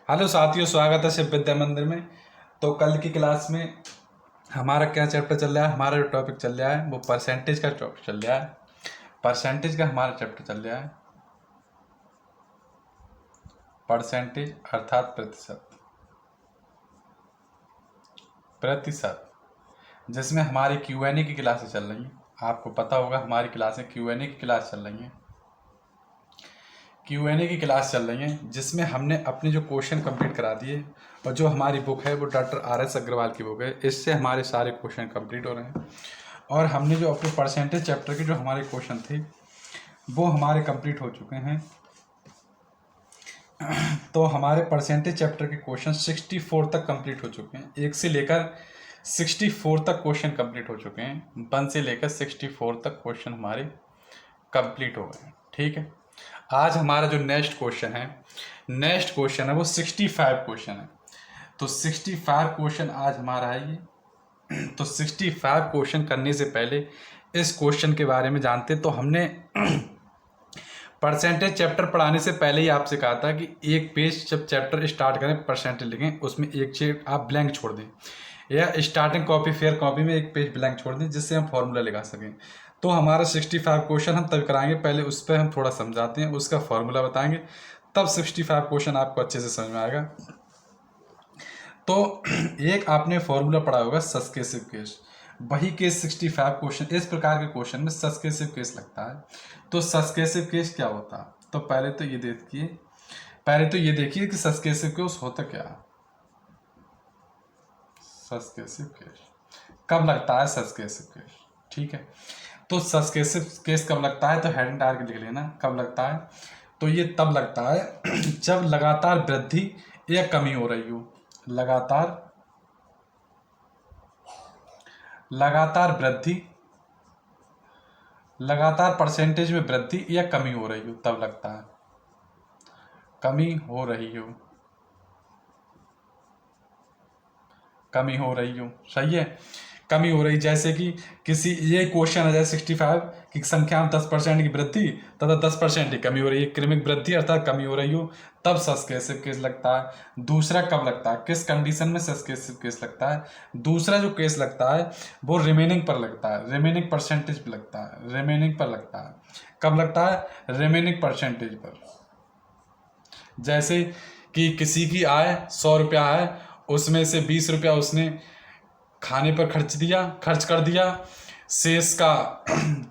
Hello साथियों, स्वागत है शिव विद्या मंदिर में। तो कल की क्लास में हमारा क्या चैप्टर चल रहा है? हमारा जो टॉपिक चल रहा है वो परसेंटेज का टॉपिक चल रहा है। परसेंटेज का हमारा चैप्टर चल रहा है परसेंटेज अर्थात प्रतिशत। प्रतिशत जिसमें हमारी Q&A की क्लासें चल रही हैं। आपको पता होगा हमारी क्लासें Q&A की क्लास चल रही हैं। Q&A की क्लास चल रही हैं जिसमें हमने अपने जो क्वेश्चन कंप्लीट करा दिए और जो हमारी बुक है वो डॉक्टर RS अग्रवाल की बुक है। इससे हमारे सारे क्वेश्चन कंप्लीट हो रहे हैं और हमने जो अपने परसेंटेज चैप्टर के जो हमारे क्वेश्चन थे वो हमारे कंप्लीट हो चुके हैं। तो हमारे परसेंटेज चैप्टर के क्वेश्चन 64 तक कंप्लीट हो चुके हैं। 1 से लेकर 64 तक क्वेश्चन कंप्लीट हो चुके हैं। 1 से लेकर 64 तक क्वेश्चन हमारे कंप्लीट हो गए हैं। ठीक है, आज हमारा जो नेक्स्ट क्वेश्चन है वो 65 क्वेश्चन है। तो 65 क्वेश्चन आज हमारा है ये। तो 65 क्वेश्चन करने से पहले इस क्वेश्चन के बारे में जानते। तो हमने परसेंटेज चैप्टर पढ़ाने से पहले ही आपसे कहा था कि एक पेज जब चैप्टर स्टार्ट करें परसेंटेज लिखें, उसमें एक चीज आप ब्लैंक छोड़ दें या स्टार्टिंग कॉपी फेयर कॉपी में एक पेज ब्लैंक छोड़ दें जिससे हम फॉर्मूला लगा सकें। तो हमारा 65 क्वेश्चन हम तब कराएंगे, पहले उस पर हम थोड़ा समझाते हैं, उसका फॉर्मूला बताएंगे, तब 65 क्वेश्चन आपको अच्छे से समझ में आएगा। तो एक आपने फॉर्मूला पढ़ा होगा सस्केसिव केस, वही केस 65 क्वेश्चन, इस प्रकार के क्वेश्चन में सस्केसिव केस लगता है। तो सस्केसिव केस क्या होता है? तो पहले तो ये देखिए कि सस्केसिव केस होता क्या है। सस्केसिव केस कब लगता है? सस्केसिव केस, ठीक है। तो सस्केसिव केस कब लगता है? तो हेडिंग डाल के लिख लेना कब लगता है। तो ये तब लगता है जब लगातार वृद्धि या कमी हो रही हो। लगातार परसेंटेज में वृद्धि या कमी हो रही हो तब लगता है। कमी हो रही हो, सही है। कमी हो रही, जैसे कि किसी ये क्वेश्चन है जैसे 65 की संख्या में 10% की वृद्धि तथा 10% की कमी हो रही है, क्रमिक वृद्धि अर्थात कमी हो रही हो, तब सस्केसिव केस लगता है। दूसरा कब लगता है, किस कंडीशन में सस्केसिव केस लगता है? दूसरा जो केस लगता है वो रिमेनिंग पर लगता है, रिमेनिंग परसेंटेज पर लगता है, रिमेनिंग पर लगता है। कब लगता है? रिमेनिंग परसेंटेज पर। जैसे कि किसी की आय 100 रुपया है, उसमें से 20 रुपया उसने खाने पर खर्च कर दिया, शेष का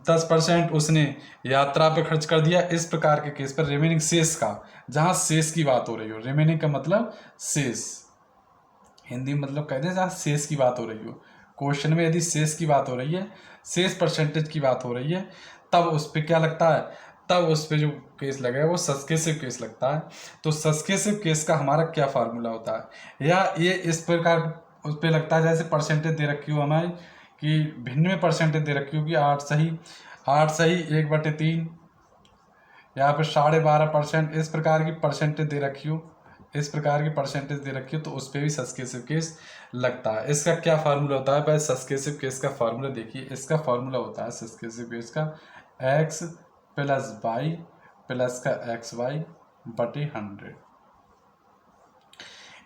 10% उसने यात्रा पर खर्च कर दिया। इस प्रकार के केस पर रिमेनिंग शेष का, जहां शेष की बात हो रही हो, रिमेनिंग का मतलब शेष, हिंदी में मतलब कहते हैं जहाँ शेष की बात हो रही हो। क्वेश्चन में यदि शेष की बात हो रही है, शेष परसेंटेज की बात हो रही है, तब उस पर क्या लगता है? तब उस पर जो केस लगेगा वो सस्केसिव केस लगता है। तो सस्केसिव केस का हमारा क्या फार्मूला होता है, या ये इस प्रकार उस पर लगता है जैसे परसेंटेज दे रखी हो हमारी कि भिन्न में परसेंटेज दे रखी हो कि 8 सही 1/3, यहाँ पे 12.5%, इस प्रकार की परसेंटेज दे रखी हो, तो उस पर भी सस्केसिव केस लगता है। इसका क्या फार्मूला होता है? पहले सस्केसिव केस का फार्मूला देखिए। इसका फार्मूला होता है सस्केसिव केस का x + y प्लस का xy/100,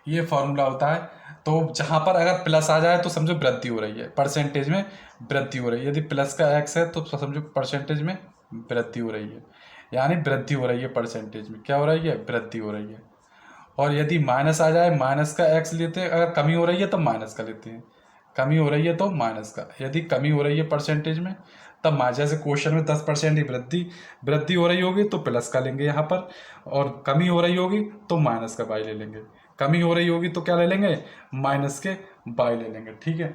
ये फॉर्मूला होता है। तो जहां पर अगर प्लस आ जाए तो समझो वृद्धि हो रही है, परसेंटेज में वृद्धि हो रही है। यदि प्लस का x है तो समझो परसेंटेज में वृद्धि हो रही है, यानी वृद्धि हो रही है परसेंटेज में। क्या हो रही है? वृद्धि हो रही है। और यदि माइनस आ जाए, माइनस का x लेते हैं। अगर कमी हो रही है तो माइनस का लेते हैं, कमी हो रही है तो माइनस का। यदि कमी हो रही है परसेंटेज में तब जैसे क्वेश्चन में 10% की वृद्धि हो रही होगी तो प्लस का लेंगे यहाँ पर, और कमी हो रही होगी तो माइनस का बाई ले लेंगे। कमी हो रही होगी तो क्या ले लेंगे? माइनस के बाई ले लेंगे। ठीक है,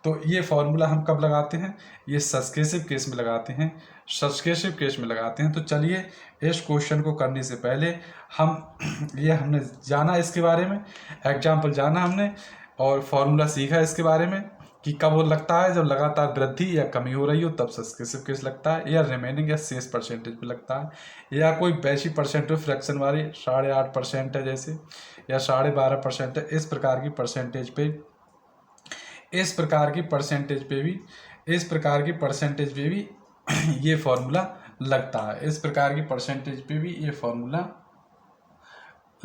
तो ये फॉर्मूला हम कब लगाते हैं? ये सस्केसिव केस में लगाते हैं, सस्केसिव केस में लगाते हैं। तो चलिए इस क्वेश्चन को करने से पहले हम ये हमने जाना इसके बारे में, एग्जाम्पल जाना हमने और फॉर्मूला सीखा इसके बारे में कि कब वो लगता है, जब लगातार वृद्धि या कमी हो रही हो तब सस्केसिव केस लगता है, या रिमेनिंग या शेष परसेंटेज पे लगता है, या कोई वैसी परसेंटेज फ्रैक्शन वाली 8.5% है जैसे, या 12.5% है, इस प्रकार की परसेंटेज पे भी ये फॉर्मूला लगता है। इस प्रकार की परसेंटेज पे भी ये फॉर्मूला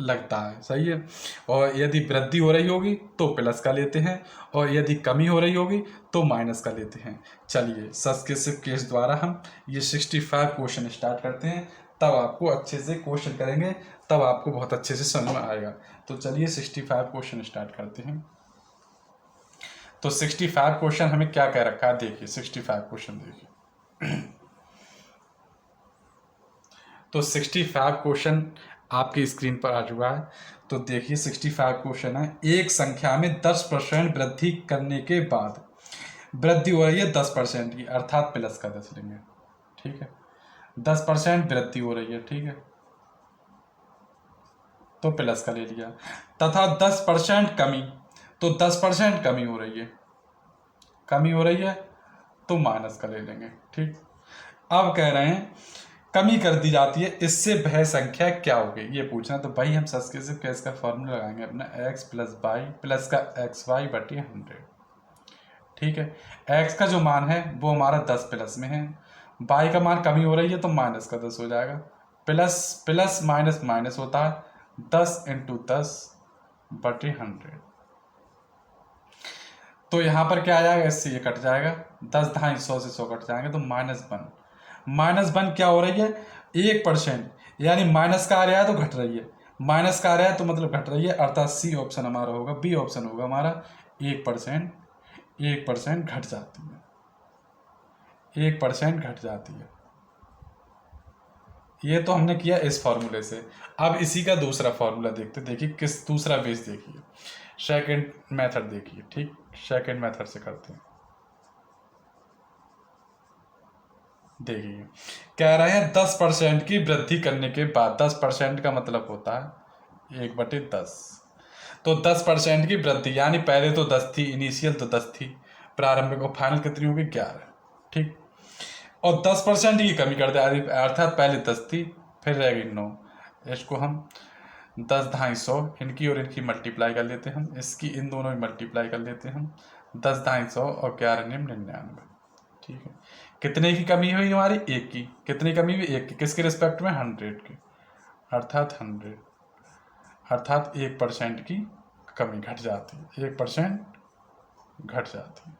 लगता है, सही है। और यदि वृद्धि हो रही होगी तो प्लस का लेते हैं, और यदि कमी हो रही होगी तो माइनस का लेते हैं। चलिए सब्सक्रिप्टिव केस द्वारा हम ये 65 क्वेश्चन स्टार्ट करते हैं, तब आपको अच्छे से क्वेश्चन करेंगे, तब आपको बहुत अच्छे से समझ में आएगा। तो चलिए 65 क्वेश्चन स्टार्ट करते हैं। तो 65 क्वेश्चन हमें क्या कह रखा है, देखिए 65 क्वेश्चन देखिए। तो 65 क्वेश्चन आपकी स्क्रीन पर आ चुका है। तो देखिए 65 क्वेश्चन है, एक संख्या में 10% वृद्धि करने के बाद वृद्धि हो रही है 10% की, अर्थात प्लस का 10 लेंगे, ठीक है। 10% वृद्धि हो रही है, ठीक है, तो प्लस का ले लिया। तथा 10% कमी, तो 10% कमी हो रही है, कमी हो रही है तो माइनस का ले लेंगे, ठीक। अब कह रहे हैं कमी कर दी जाती है, इससे वह संख्या क्या होगी ये पूछना। तो भाई हम सब्सक्रिप्टिव केस का फॉर्मूला लगाएंगे अपना x प्लस वाई प्लस का एक्स वाई बटी 100, ठीक है। x का जो मान है वो हमारा 10 प्लस में है, y का मान कमी हो रही है तो माइनस का 10 हो जाएगा, प्लस प्लस माइनस माइनस होता है, 10 इंटू 10 बटी 100। तो यहाँ पर क्या आ जाएगा, इससे ये कट जाएगा, 10 ढाई 100 से 100 कट जाएंगे तो -1। -1 क्या हो रही है, 1%, यानी माइनस का आ रहा है तो घट रही है, माइनस का आ रहा है तो मतलब घट रही है, अर्थात सी ऑप्शन हमारा होगा, बी ऑप्शन होगा हमारा 1%, 1% घट जाती है, 1% घट जाती है। ये तो हमने किया इस फॉर्मूले से। अब इसी का दूसरा फॉर्मूला देखते, देखिए किस दूसरा बेस देखिए, सेकंड मेथड देखिए, ठीक, सेकंड मेथड से करते हैं। देखिए कह रहे हैं 10% की वृद्धि करने के बाद, 10% का मतलब होता है 1/10, तो 10% की वृद्धि, यानी पहले तो 10 थी, इनिशियल तो 10 थी, प्रारंभिक और फाइनल कितनी होगी 11, ठीक। और 10% की कमी कर दे, अर्थात पहले 10 थी फिर रह गई 9, इसको हम 10 ढाई 100, इनकी और इनकी मल्टीप्लाई कर लेते हैं हम, इसकी इन दोनों की मल्टीप्लाई कर लेते हैं हम, 10 ढाई 100 और 11 निम 99, ठीक है। कितने की कमी हुई हमारी, एक की, कितनी कमी हुई, एक की, किसके रिस्पेक्ट में, 100 की, अर्थात 100, अर्थात 1% की कमी घट जाती है, 1% घट जाती है,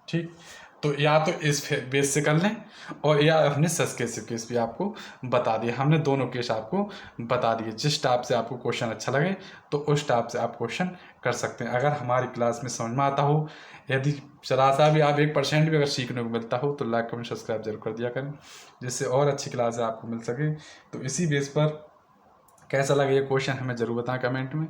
ठीक। तो या तो इस बेस से कर लें, और या हमने सब्सक्रिप्टिव केस भी आपको बता दिया, हमने दोनों केस आपको बता दिए। जिस टाइप से आपको क्वेश्चन अच्छा लगे तो उस टाइप से आप क्वेश्चन कर सकते हैं। अगर हमारी क्लास में समझ में आता हो, यदि जरा सा भी आप 1% भी अगर सीखने को मिलता हो, तो लाइक कमेंट सब्सक्राइब जरूर कर दिया करें, जिससे और अच्छी क्लास आपको मिल सके। तो इसी बेस पर कैसा लगे ये क्वेश्चन हमें ज़रूर बताएं कमेंट में।